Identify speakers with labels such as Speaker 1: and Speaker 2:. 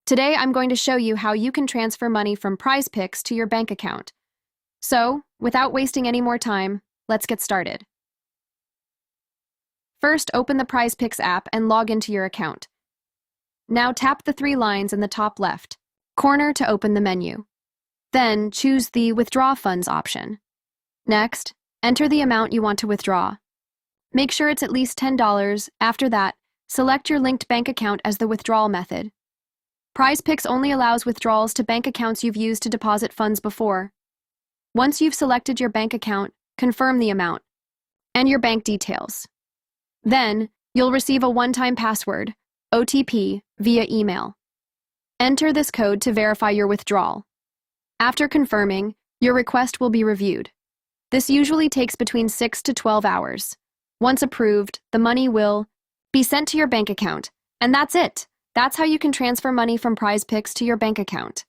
Speaker 1: Today, I'm going to show you how you can transfer money from PrizePicks to your bank account. So, without wasting any more time, let's get started. First, open the PrizePicks app and log into your account. Now tap the three lines in the top left corner to open the menu. Then, choose the Withdraw Funds option. Next, enter the amount you want to withdraw. Make sure it's at least $10. After that, select your linked bank account as the withdrawal method. PrizePicks only allows withdrawals to bank accounts you've used to deposit funds before. Once you've selected your bank account, confirm the amount and your bank details. Then, you'll receive a one-time password, OTP, via email. Enter this code to verify your withdrawal. After confirming, your request will be reviewed. This usually takes between 6 to 12 hours. Once approved, the money will be sent to your bank account, and that's it. That's how you can transfer money from PrizePicks to your bank account.